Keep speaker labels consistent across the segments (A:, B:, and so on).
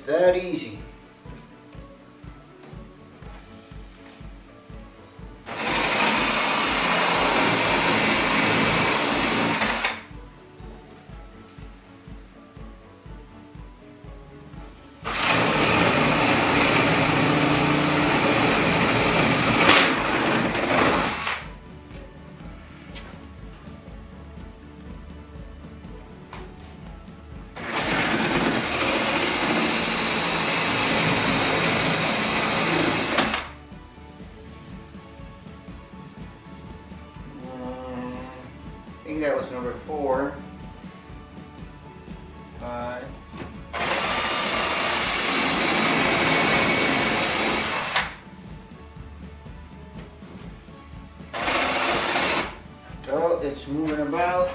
A: that easy. I think that was number 4, 5. So it's moving about.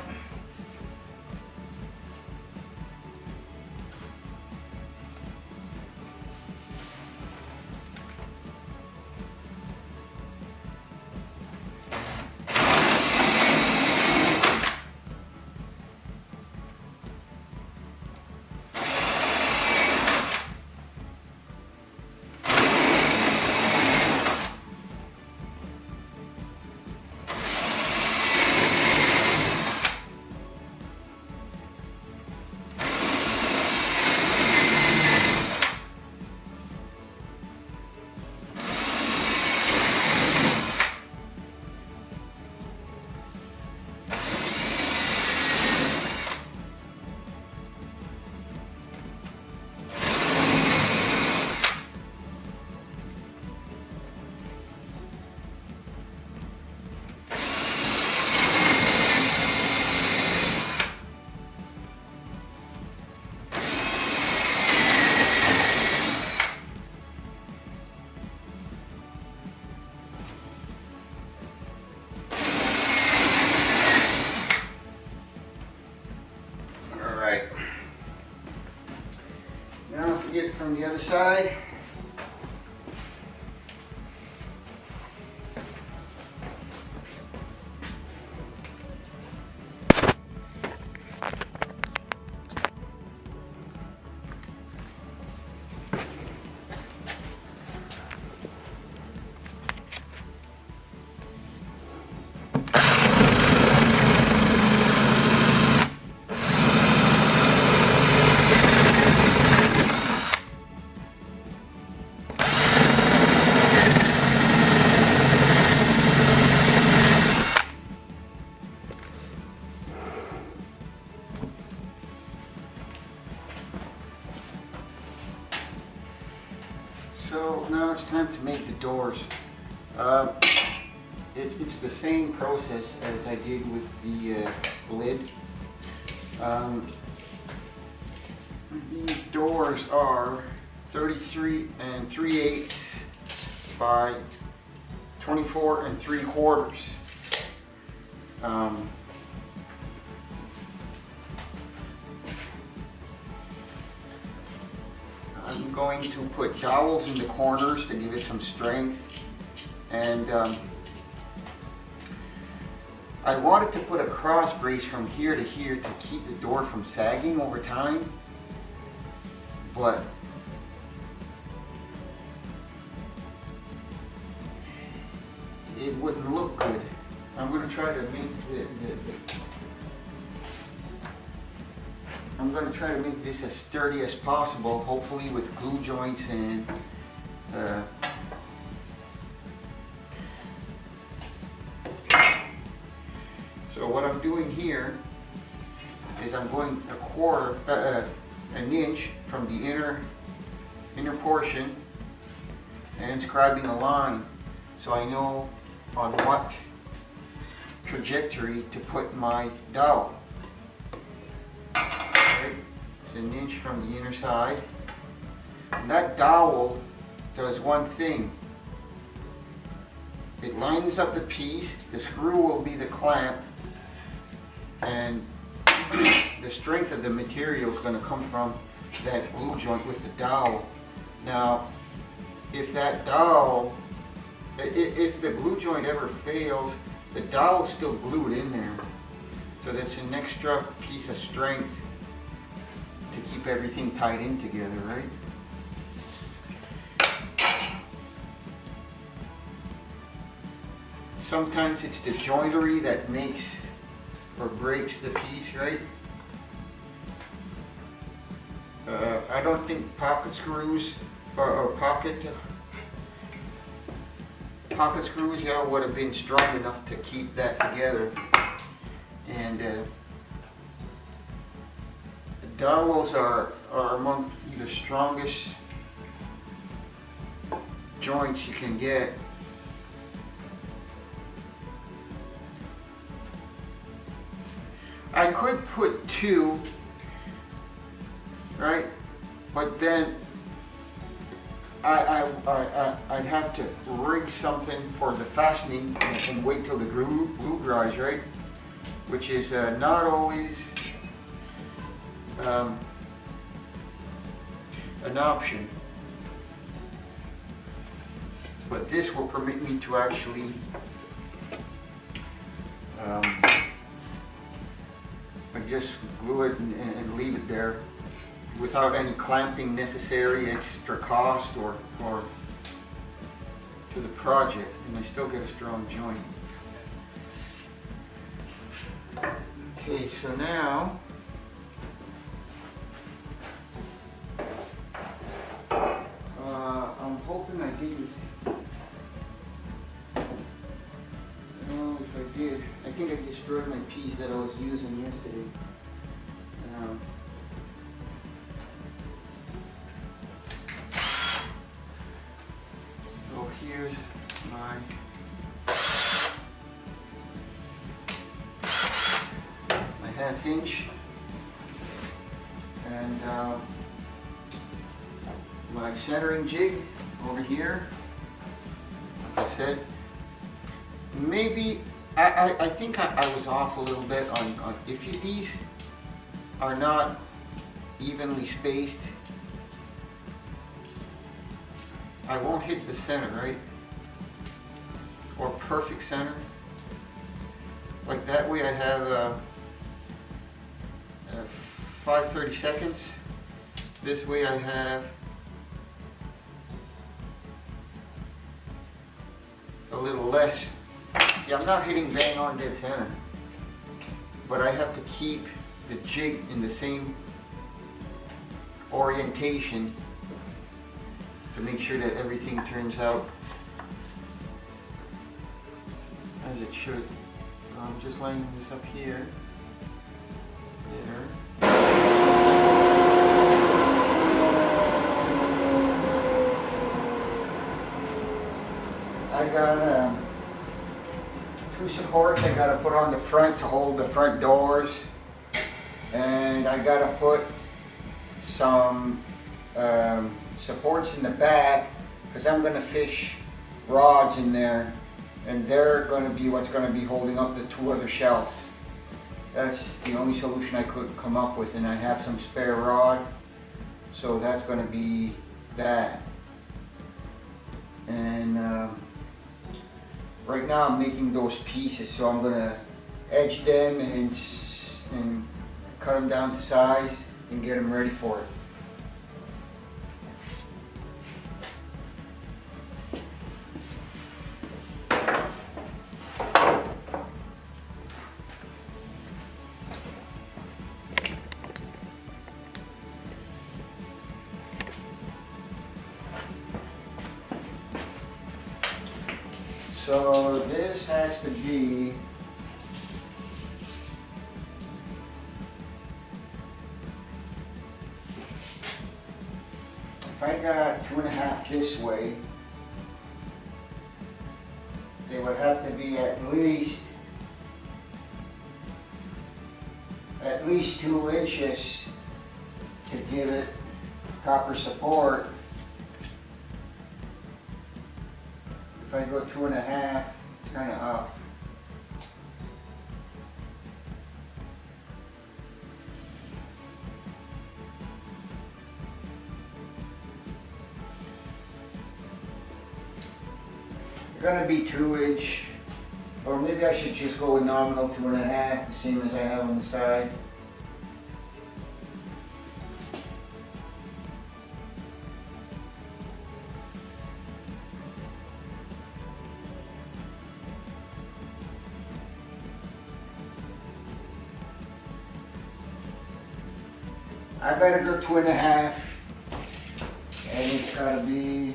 A: Get it from the other side. So now it's time to make the doors. It's the same process as I did with the lid. These doors are 33 3/8 by 24 3/4. I'm going to put dowels in the corners to give it some strength, and I wanted to put a cross brace from here to here to keep the door from sagging over time, but it wouldn't look good. I'm going to try to make I'm going to try to make this as sturdy as possible, hopefully with glue joints and so what I'm doing here is I'm going an inch from the inner portion and scribing a line so I know on what trajectory to put my dowel. It's an inch from the inner side. And that dowel does one thing. It lines up the piece, the screw will be the clamp, and the strength of the material is going to come from that glue joint with the dowel. Now, if that dowel, if the glue joint ever fails, the dowel is still glued in there. So that's an extra piece of strength to keep everything tied in together, right? sometimes it's the joinery that makes or breaks the piece, right? I don't think pocket screws or pocket screws, yeah, would have been strong enough to keep that together. And the dowels are among the strongest joints you can get. I could put two, right? But then I'd have to rig something for the fastening and wait till the glue dries, right? Which is not always an option. But this will permit me to actually just glue it and leave it there without any clamping necessary, extra cost or to the project, and I still get a strong joint. Okay, so now I'm hoping I didn't. Well, if I did, I think I destroyed my piece that I was using yesterday. So here's my half-inch and my centering jig over here. Like I said, maybe I think I was off a little bit on if these are not evenly spaced, I won't hit the center, right? Or perfect center. Like that way I have 5/32. This way I have a little less. See, I'm not hitting bang on dead center, but I have to keep the jig in the same orientation to make sure that everything turns out as it should. I'm just lining this up here. There. I got two supports I got to put on the front to hold the front doors, and I got to put some supports in the back because I'm going to fish rods in there, and they're going to be what's going to be holding up the two other shelves. That's the only solution I could come up with, and I have some spare rod, so that's going to be that. And right now I'm making those pieces, so I'm going to edge them and cut them down to size and get them ready for it. So this has to be if I got 2.5 this way, they would have to be at least 2 inches to give it proper support. If I go 2.5, it's kind of off. They're going to be 2-inch, or maybe I should just go with nominal 2.5, the same as I have on the side. I better go 2.5, and it's gotta be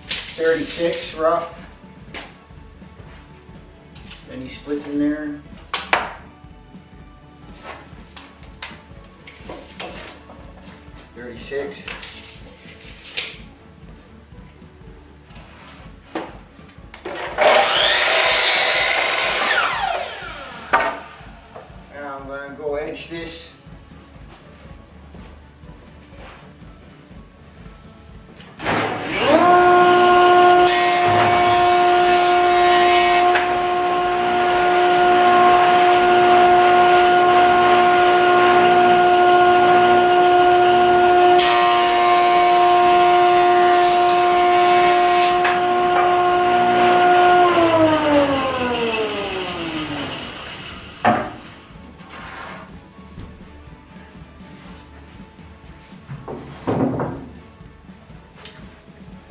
A: 36 rough. Any splits in there? $36. Now I'm gonna go edge this.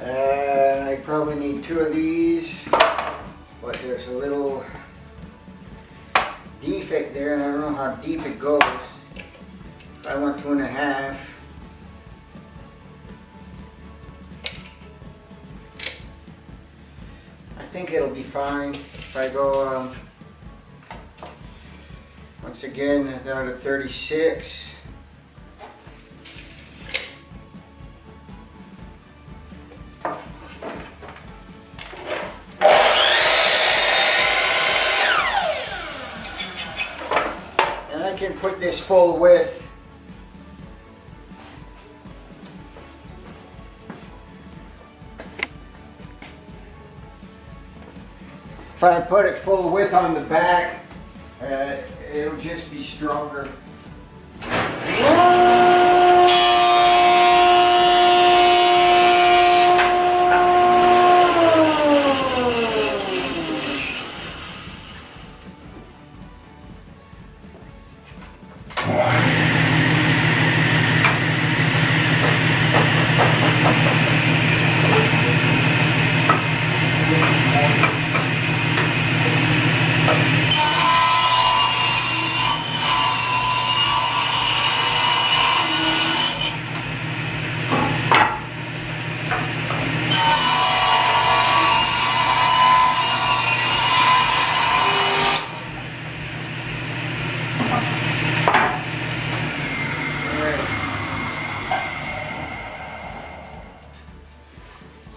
A: I probably need 2 of these, but there's a little defect there and I don't know how deep it goes. I want 2.5. I think it'll be fine if I go once again down to 36. And I can put this full width. If I put it full width on the back, it'll just be stronger.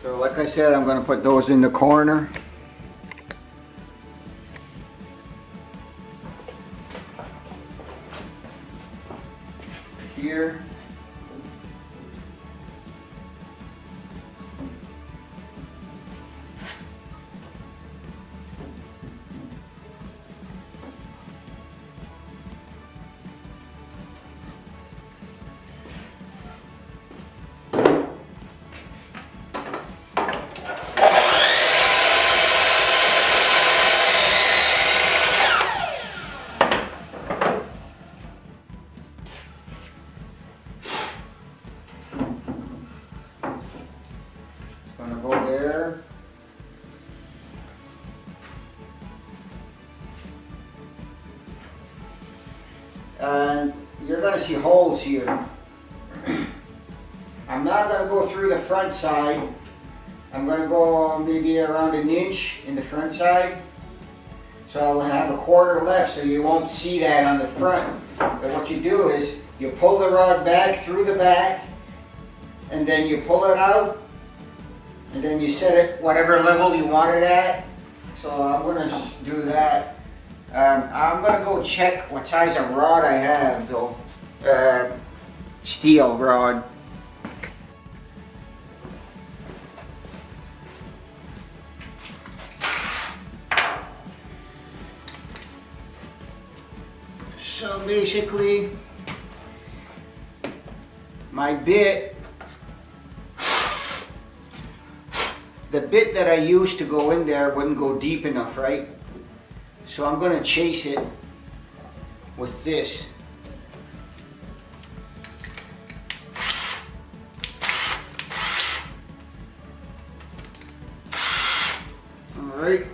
A: So like I said, I'm going to put those in the corner. Here. Gonna go there. And you're gonna see holes here. I'm not gonna go through the front side. I'm gonna go maybe around 1 inch in the front side. So I'll have 1/4 left so you won't see that on the front. But what you do is you pull the rod back through the back and then you pull it out. And then you set it whatever level you want it at. So I'm going to do that. I'm going to go check what size of rod I have though. Steel rod. So basically, my bit, the bit that I used to go in there wouldn't go deep enough, right? So I'm going to chase it with this. Alright,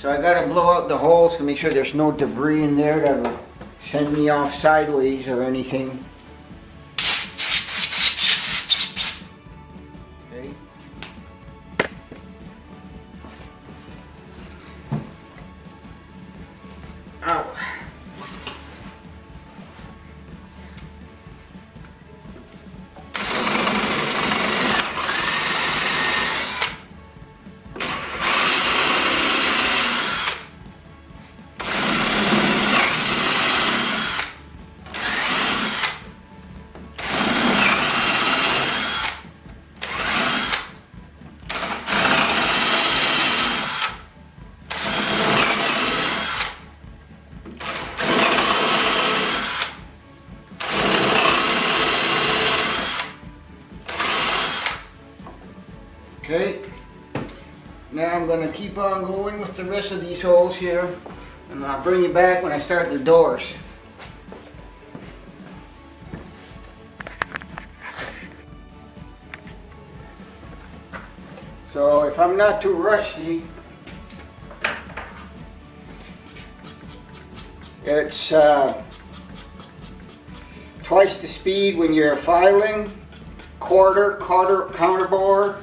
A: So I gotta blow out the holes to make sure there's no debris in there that will send me off sideways or anything. Okay. Ow. Okay, now I'm going to keep on going with the rest of these holes here, and I'll bring you back when I start the doors. So if I'm not too rusty, it's twice the speed when you're filing. Quarter counter bore.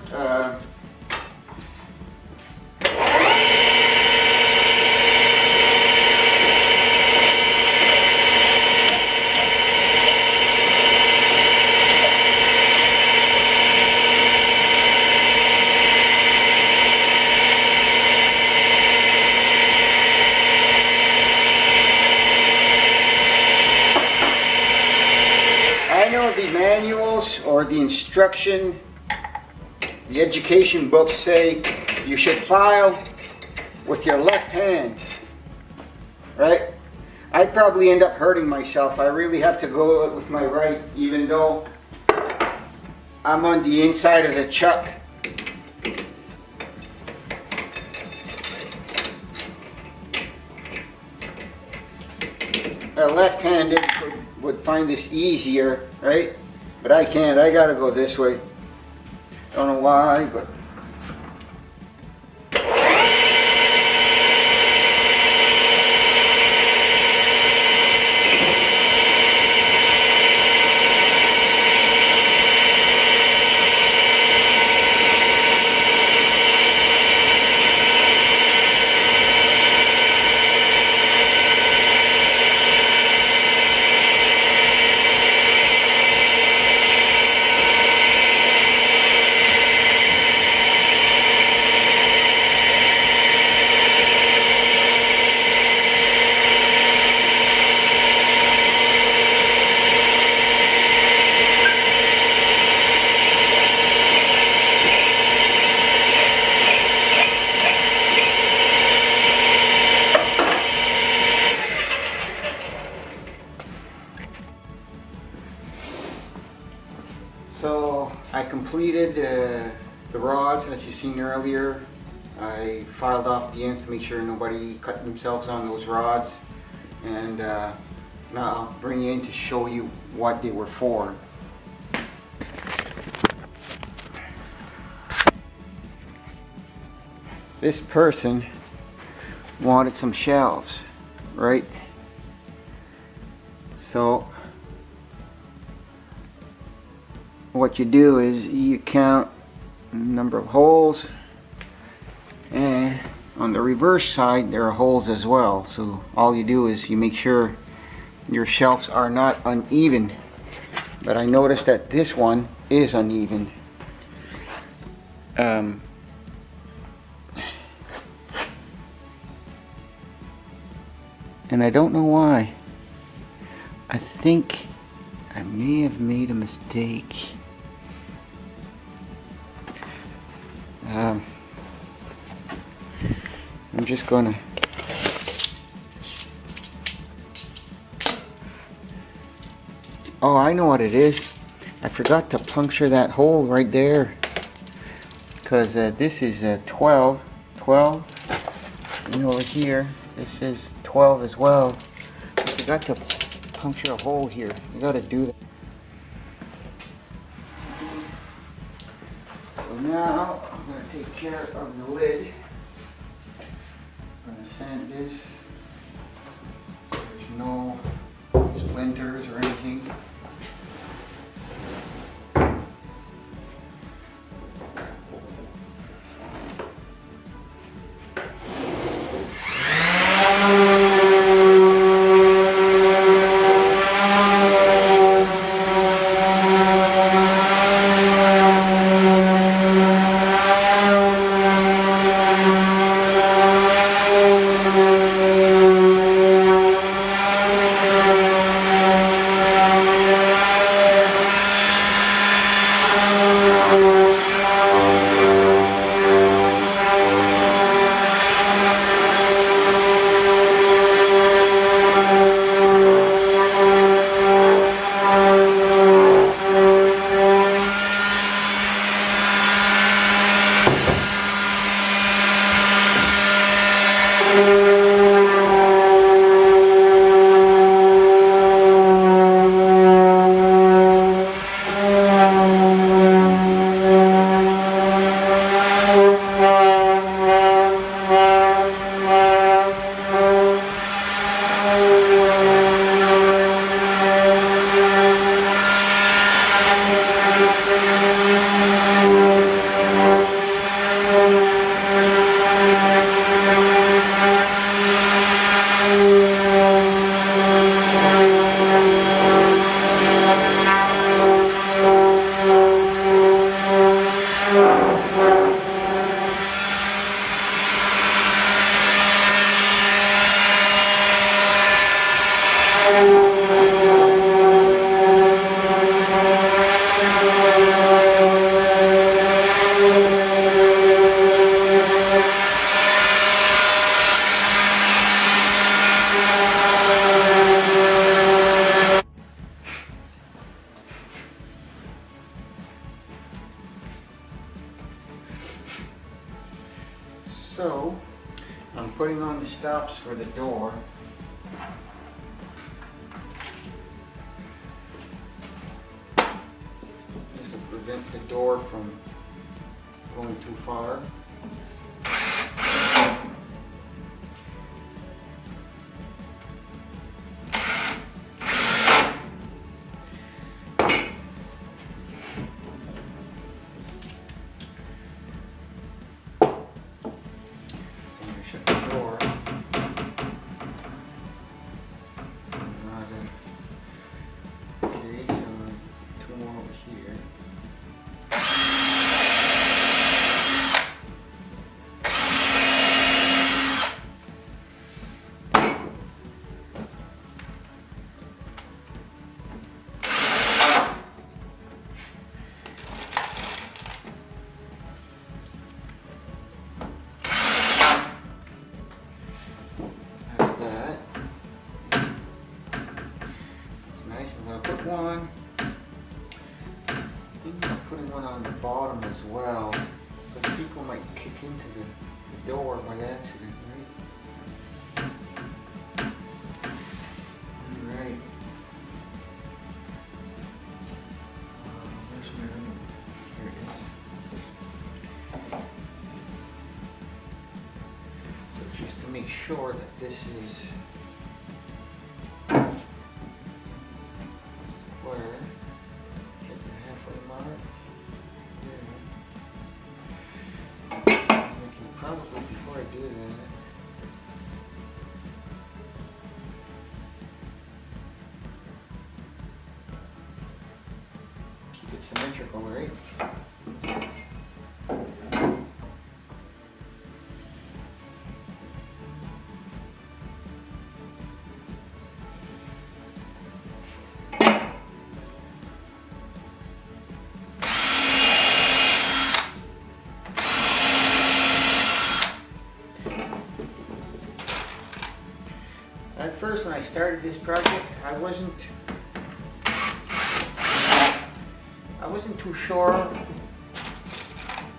A: I know the manuals or the instruction, the education books say you should file with your left hand, right? I'd probably end up hurting myself. I really have to go with my right, even though I'm on the inside of the chuck. A left-handed would find this easier, right? But I can't. I gotta go this way. Don't know why, but so I completed the rods as you seen earlier. I filed off the ends to make sure nobody cut themselves on those rods, and now I'll bring you in to show you what they were for. This person wanted some shelves, right? So what you do is you count the number of holes, and on the reverse side there are holes as well. So all you do is you make sure your shelves are not uneven. But I noticed that this one is uneven. And I don't know why. I think I may have made a mistake. I'm just gonna I know what it is. I forgot to puncture that hole right there, because this is 12, and over here this is 12 as well. I forgot to puncture a hole here. You gotta do that. So now I'm gonna take care of the lid. I'm sand this. There's no splinters or anything. So, I'm putting on the stops for the door. Just to prevent the door from going too far. Shut the door. Okay, so two more over here. That's that. It's nice. I'm going to put one. I think I'm putting one on the bottom as well, because people might kick into the door by accident, right? Alright. Where's my other one? Here it is. So just to make sure that this is square, hit the halfway mark. There. I can probably, before I do that, keep it symmetrical, right? At first, when I started this project, I wasn't too sure,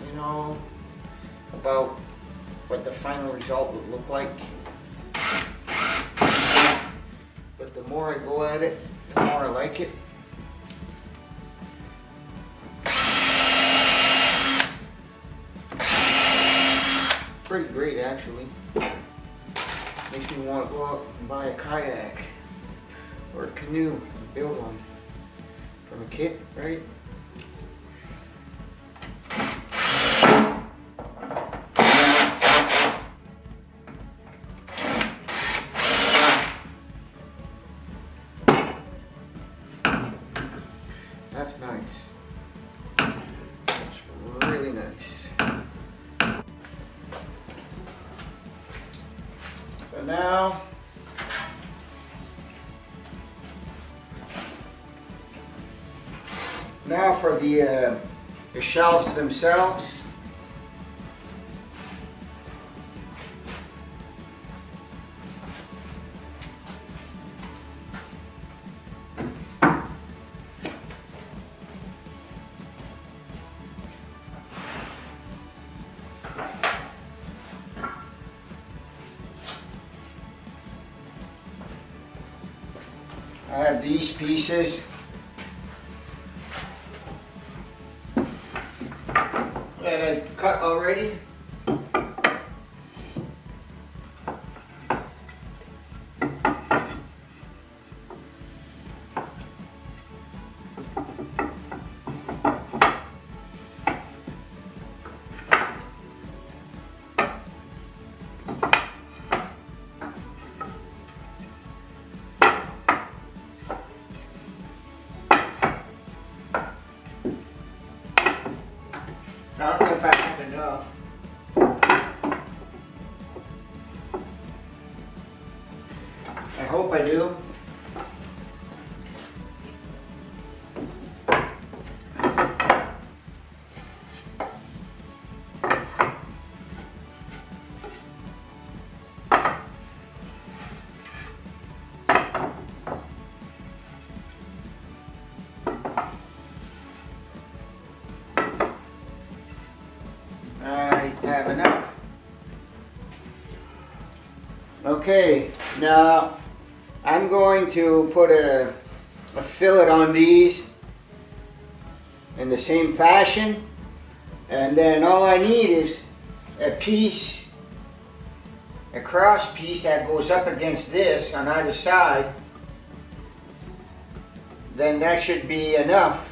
A: you know, about what the final result would look like. But the more I go at it, the more I like it. Pretty great, actually. Makes me want to go out and buy a kayak or a canoe and build one from a kit, right? That's nice. That's really nice. So now for the shelves themselves. I have these pieces that I cut already. I don't know if I have enough. I hope I do. I have enough. Okay, now I'm going to put a fillet on these in the same fashion, and then all I need is a piece, a cross piece that goes up against this on either side. Then that should be enough.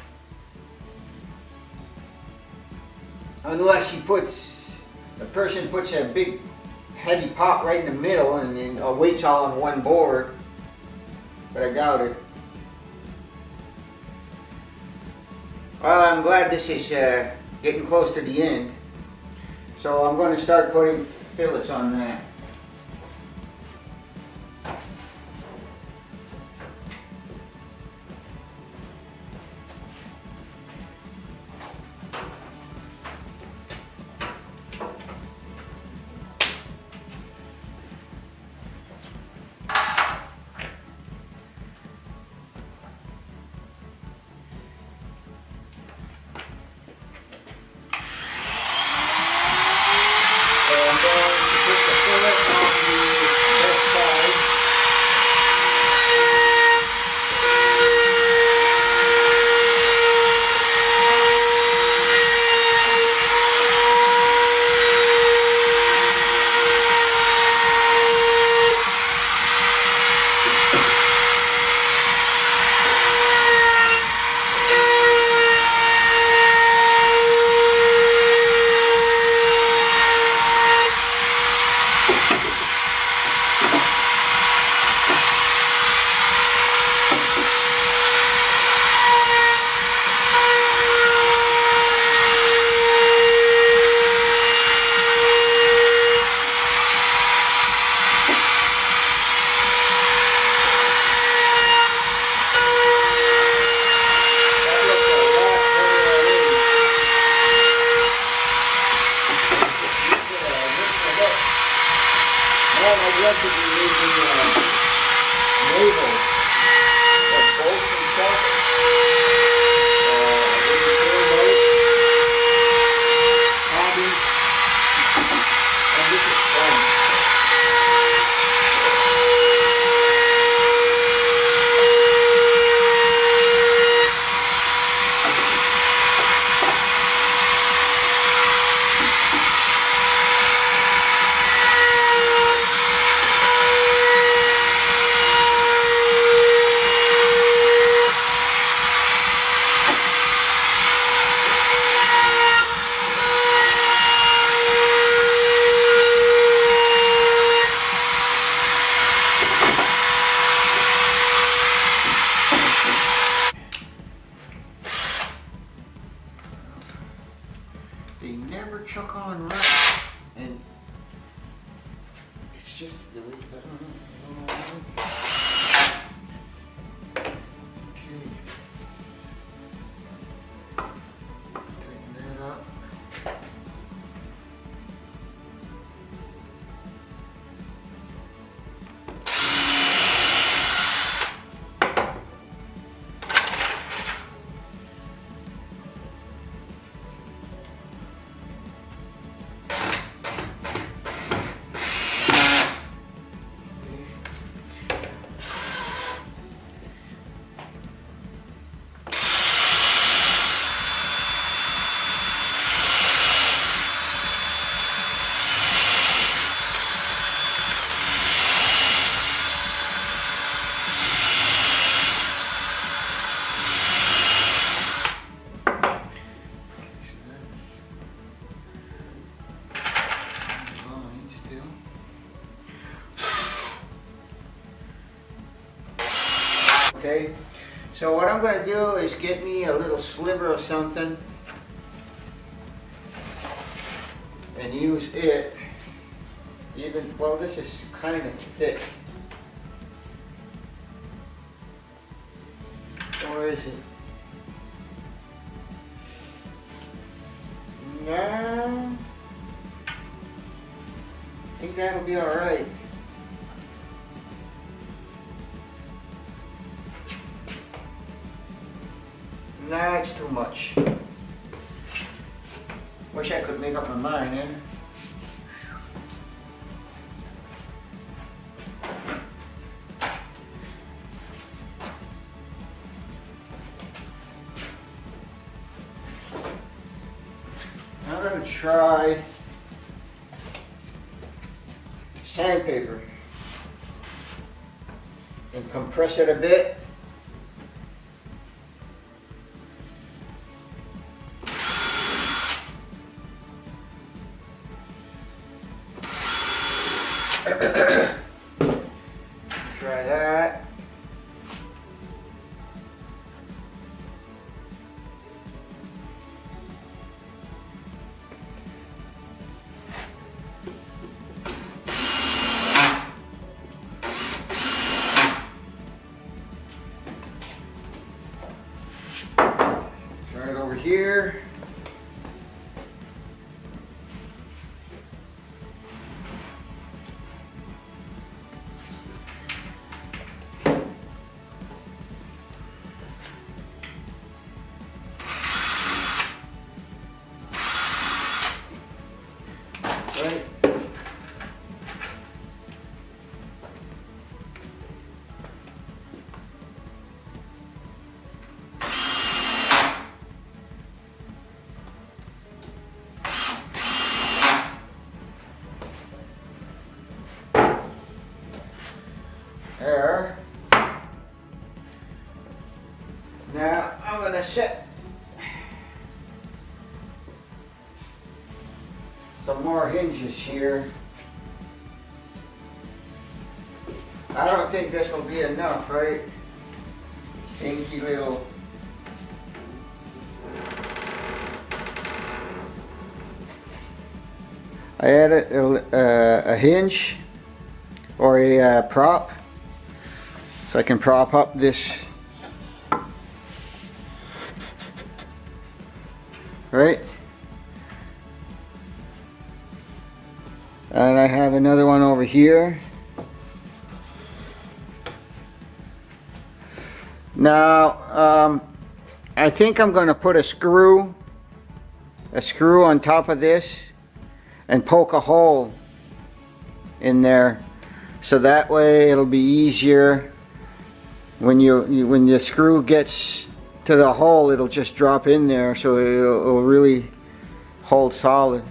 A: Unless the person puts a big heavy pot right in the middle and then weights all on one board, but I doubt it. Well, I'm glad this is getting close to the end, so I'm going to start putting fillets on that. So I'm going to put the fillet on the left side. chuck on right, and it's just the way, I don't know. Okay. Tighten that up. Okay, so what I'm going to do is get me a little sliver of something and use it. Even, well, this is kind of thick. Or is it? No. I think that'll be all right. Nah, it's too much. Wish I could make up my mind, eh? I'm gonna try sandpaper and compress it a bit. Try that. Try it over here. Right. There. Now I'm going to set some more hinges here. I don't think this will be enough, right? Dinky little. I added a hinge or a prop, so I can prop up this, right? And I have another one over here. Now, I think I'm going to put a screw on top of this and poke a hole in there, so that way it'll be easier when when the screw gets to the hole, it'll just drop in there, so it'll really hold solid.